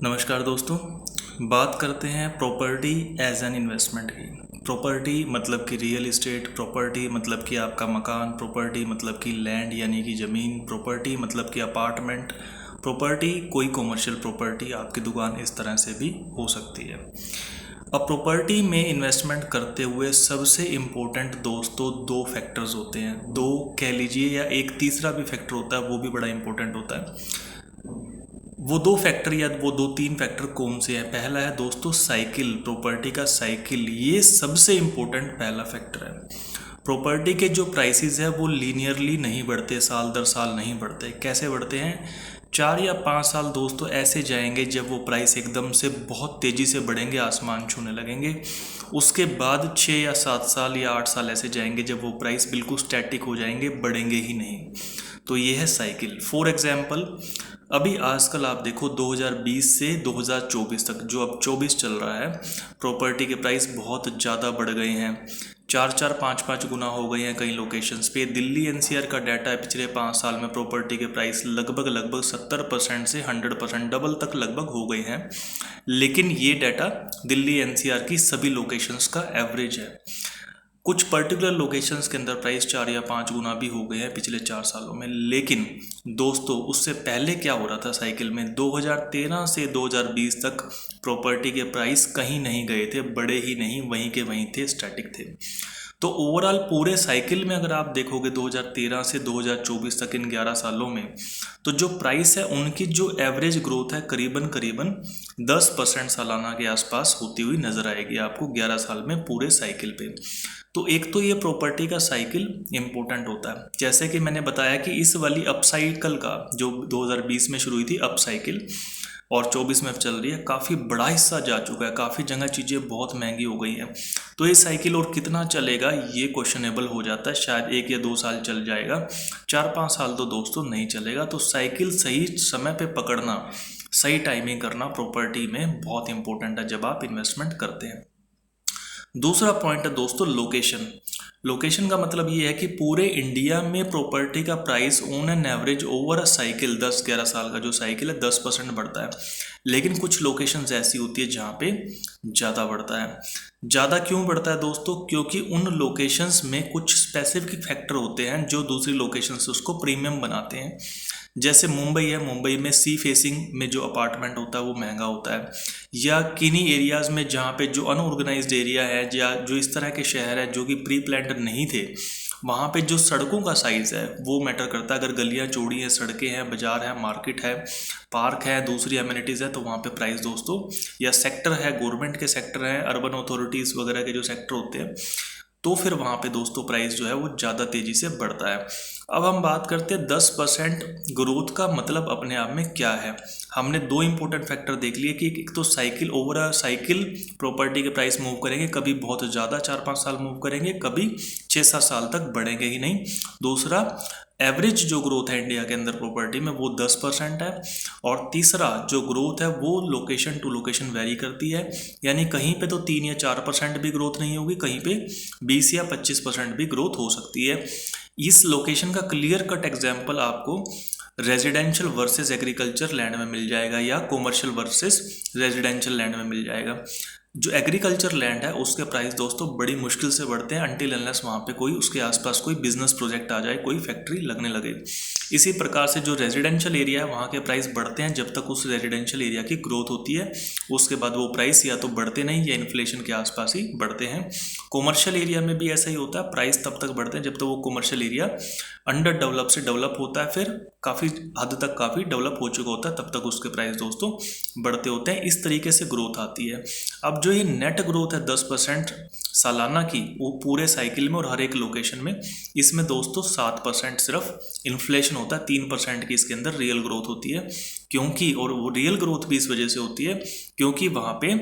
नमस्कार दोस्तों। बात करते हैं प्रॉपर्टी एज एन इन्वेस्टमेंट की। प्रॉपर्टी मतलब कि रियल इस्टेट, प्रॉपर्टी मतलब कि आपका मकान, प्रॉपर्टी मतलब कि लैंड यानी कि ज़मीन, प्रॉपर्टी मतलब कि अपार्टमेंट, प्रॉपर्टी कोई कॉमर्शियल प्रॉपर्टी, आपकी दुकान, इस तरह से भी हो सकती है। अब प्रॉपर्टी में इन्वेस्टमेंट करते हुए सबसे इम्पोर्टेंट दोस्तों दो फैक्टर्स होते हैं, दो कह लीजिए, या एक तीसरा भी फैक्टर होता है, वो भी बड़ा इम्पोर्टेंट होता है। वो दो फैक्टर या वो दो तीन फैक्टर कौन से हैं? पहला है दोस्तों साइकिल, प्रॉपर्टी का साइकिल, ये सबसे इम्पोर्टेंट पहला फैक्टर है। प्रॉपर्टी के जो प्राइसेस है वो लीनियरली नहीं बढ़ते, साल दर साल नहीं बढ़ते। कैसे बढ़ते हैं? 4 या 5 साल दोस्तों ऐसे जाएंगे जब वो प्राइस एकदम से बहुत तेज़ी से बढ़ेंगे, आसमान छूने लगेंगे। उसके बाद 6 या 7 साल या 8 साल ऐसे जाएंगे जब वो प्राइस बिल्कुल स्टैटिक हो जाएंगे, बढ़ेंगे ही नहीं। तो ये है साइकिल। फॉर एग्जाम्पल, अभी आजकल आप देखो 2020 से 2024 तक, जो अब 24 चल रहा है, प्रॉपर्टी के प्राइस बहुत ज़्यादा बढ़ गए हैं। 4-4, 5-5 गुना हो गए हैं कई लोकेशंस पे। दिल्ली एनसीआर का डाटा है, पिछले 5 साल में प्रॉपर्टी के प्राइस लगभग 70% से 100% डबल तक लगभग हो गए हैं। लेकिन ये डाटा दिल्ली एनसीआर की सभी लोकेशंस का एवरेज है। कुछ पर्टिकुलर लोकेशंस के अंदर प्राइस 4 या 5 गुना भी हो गए हैं पिछले 4 सालों में। लेकिन दोस्तों उससे पहले क्या हो रहा था साइकिल में? 2013 से 2020 तक प्रॉपर्टी के प्राइस कहीं नहीं गए थे, बढ़े ही नहीं, वहीं के वहीं थे, स्टैटिक थे। तो ओवरऑल पूरे साइकिल में अगर आप देखोगे 2013 से 2024 तक, इन 11 सालों में, तो जो प्राइस है उनकी जो एवरेज ग्रोथ है करीबन 10% सालाना के आसपास होती हुई नजर आएगी आपको 11 साल में पूरे साइकिल पे। तो एक तो ये प्रॉपर्टी का साइकिल इम्पोर्टेंट होता है। जैसे कि मैंने बताया कि इस वाली अप साइकिल का जो 2020 में शुरू हुई थी अप साइकिल और 24 में चल रही है, काफ़ी बड़ा हिस्सा जा चुका है, काफ़ी जगह चीज़ें बहुत महंगी हो गई हैं। तो ये साइकिल और कितना चलेगा ये क्वेश्चनेबल हो जाता है। शायद 1 या 2 साल चल जाएगा, 4-5 साल तो दोस्तों नहीं चलेगा। तो साइकिल सही समय पे पकड़ना, सही टाइमिंग करना प्रॉपर्टी में बहुत इंपॉर्टेंट है जब आप इन्वेस्टमेंट करते हैं। दूसरा पॉइंट है दोस्तों लोकेशन। लोकेशन का मतलब ये है कि पूरे इंडिया में प्रॉपर्टी का price on an average over a cycle, 10-11 साल का जो साइकिल है, 10% बढ़ता है। लेकिन कुछ लोकेशंस ऐसी होती है जहाँ पे ज़्यादा बढ़ता है। ज़्यादा क्यों बढ़ता है दोस्तों? क्योंकि उन लोकेशंस में कुछ स्पेसिफिक फैक्टर होते हैं जो दूसरी लोकेशंस उसको प्रीमियम बनाते हैं। जैसे मुंबई है, मुंबई में सी फेसिंग में जो अपार्टमेंट होता है वो महंगा होता है। या किन्हीं एरियाज़ में जहाँ पे जो अनऑर्गेनाइज्ड एरिया है या जो इस तरह के शहर है जो कि प्री प्लान्ड नहीं थे, वहाँ पे जो सड़कों का साइज़ है वो मैटर करता है। अगर गलियाँ चौड़ी हैं, सड़कें हैं, बाजार है, मार्केट है, पार्क है, दूसरी एमिनिटीज़ है, तो वहाँ पे प्राइस दोस्तों, या सेक्टर है, गवर्नमेंट के सेक्टर हैं, अर्बन अथॉरिटीज़ वगैरह के जो सेक्टर होते हैं, तो फिर वहाँ पे दोस्तों प्राइस जो है वो ज़्यादा तेज़ी से बढ़ता है। अब हम बात करते हैं 10% ग्रोथ का मतलब अपने आप में क्या है। हमने दो इंपॉर्टेंट फैक्टर देख लिए कि एक तो साइकिल, ओवर साइकिल प्रॉपर्टी के प्राइस मूव करेंगे, कभी बहुत ज़्यादा 4-5 साल मूव करेंगे, कभी 6-7 साल तक बढ़ेंगे ही नहीं। दूसरा, एवरेज जो ग्रोथ है इंडिया के अंदर प्रॉपर्टी में वो 10% है। और तीसरा जो ग्रोथ है वो लोकेशन टू लोकेशन वेरी करती है, यानी कहीं पे तो 3 या 4% भी ग्रोथ नहीं होगी, कहीं पे 20 या 25% भी ग्रोथ हो सकती है। इस लोकेशन का क्लियर कट एग्जाम्पल आपको रेजिडेंशियल वर्सेस एग्रीकल्चर लैंड में मिल जाएगा या कॉमर्शियल वर्सेस रेजिडेंशियल लैंड में मिल जाएगा। जो एग्रीकल्चर लैंड है उसके प्राइस दोस्तों बड़ी मुश्किल से बढ़ते हैं अनटिल अनलेस वहाँ पे कोई उसके आसपास कोई बिजनेस प्रोजेक्ट आ जाए, कोई फैक्ट्री लगने लगे। इसी प्रकार से जो रेजिडेंशियल एरिया है वहाँ के प्राइस बढ़ते हैं जब तक उस रेजिडेंशियल एरिया की ग्रोथ होती है, उसके बाद वो प्राइस या तो बढ़ते नहीं या इन्फ्लेशन के आसपास ही बढ़ते हैं। कॉमर्शियल एरिया में भी ऐसा ही होता है, प्राइस तब तक बढ़ते हैं जब तक वो कॉमर्शियल एरिया अंडर डेवलप से डेवलप होता है, फिर काफ़ी हद तक काफ़ी डेवलप हो चुका होता है, तब तक उसके प्राइस दोस्तों बढ़ते होते हैं। इस तरीके से ग्रोथ आती है। अब जो ये नेट ग्रोथ है 10% सालाना की, वो पूरे साइकिल में और हर एक लोकेशन में, इसमें दोस्तों 7% सिर्फ इन्फ्लेशन होता है, 3% की इसके अंदर रियल ग्रोथ होती है। क्योंकि, और वो रियल ग्रोथ भी इस वजह से होती है क्योंकि वहाँ पे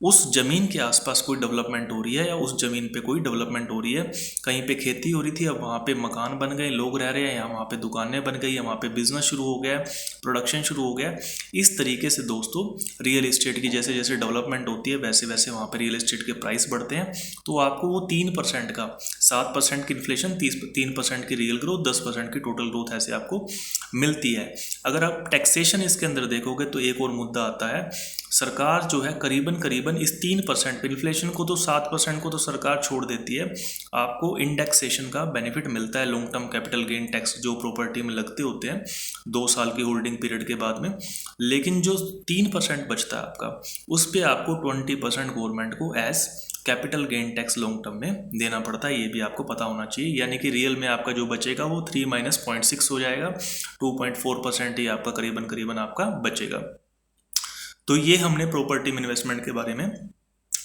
उस ज़मीन के आसपास कोई डेवलपमेंट हो रही है या उस ज़मीन पे कोई डेवलपमेंट हो रही है। कहीं पे खेती हो रही थी, अब वहाँ पे मकान बन गए, लोग रह रहे हैं, या वहाँ पे दुकानें बन गई, या वहाँ पे बिजनेस शुरू हो गया, प्रोडक्शन शुरू हो गया। इस तरीके से दोस्तों रियल इस्टेट की जैसे जैसे डेवलपमेंट होती है वैसे वैसे वहाँ पे रियल इस्टेट के प्राइस बढ़ते हैं। तो आपको वो 3% का, 7% की इन्फ्लेशन, 3% की रियल ग्रोथ, 10% की टोटल ग्रोथ ऐसे आपको मिलती है। अगर आप टैक्सेशन इसके अंदर देखोगे तो एक और मुद्दा आता है, सरकार जो है करीबन करीबन इस 3% पे, इन्फ्लेशन को तो 7% को तो सरकार छोड़ देती है, आपको इंडेक्सेशन का बेनिफिट मिलता है, long term capital gain tax जो प्रॉपर्टी में लगते होते हैं 2 साल की होल्डिंग पीरियड के बाद में। लेकिन जो 3% बचता है आपका, उस पर आपको 20% गवर्नमेंट को as capital gain tax long term में देना पड़ता है, ये भी आपको पता होना चाहिए। यानी कि रियल में आपका जो बचेगा वो 3 माइनस 0.6 हो जाएगा, 2.4% ही आपका करीबन करीबन आपका बचेगा। तो ये हमने प्रॉपर्टी में इन्वेस्टमेंट के बारे में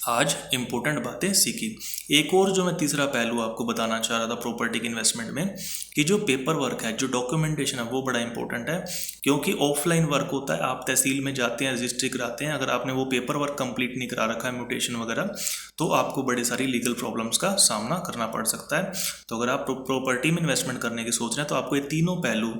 आज इंपॉर्टेंट बातें सीखी। एक और जो मैं तीसरा पहलू आपको बताना चाह रहा था प्रॉपर्टी की इन्वेस्टमेंट में, कि जो पेपर वर्क है, जो डॉक्यूमेंटेशन है, वो बड़ा इंपॉर्टेंट है। क्योंकि ऑफलाइन वर्क होता है, आप तहसील में जाते हैं, रजिस्ट्री कराते हैं, अगर आपने वो पेपर वर्क कंप्लीट नहीं करा रखा है, म्यूटेशन वगैरह, तो आपको बड़ी सारी लीगल प्रॉब्लम्स का सामना करना पड़ सकता है। तो अगर आप प्रॉपर्टी में इन्वेस्टमेंट करने की सोच रहे हैं तो आपको ये तीनों पहलू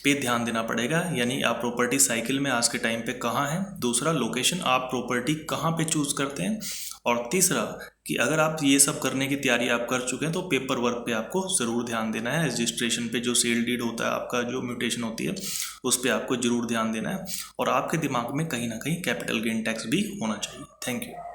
पे ध्यान देना पड़ेगा। यानी आप प्रॉपर्टी साइकिल में आज के टाइम पे कहाँ हैं, दूसरा लोकेशन, आप प्रॉपर्टी कहाँ पे चूज करते हैं, और तीसरा कि अगर आप ये सब करने की तैयारी आप कर चुके हैं तो पेपर वर्क पे आपको ज़रूर ध्यान देना है। रजिस्ट्रेशन पे जो सेल डीड होता है आपका, जो म्यूटेशन होती है, उस पर आपको ज़रूर ध्यान देना है। और आपके दिमाग में कहीं ना कहीं कैपिटल गेन टैक्स भी होना चाहिए। Thank you.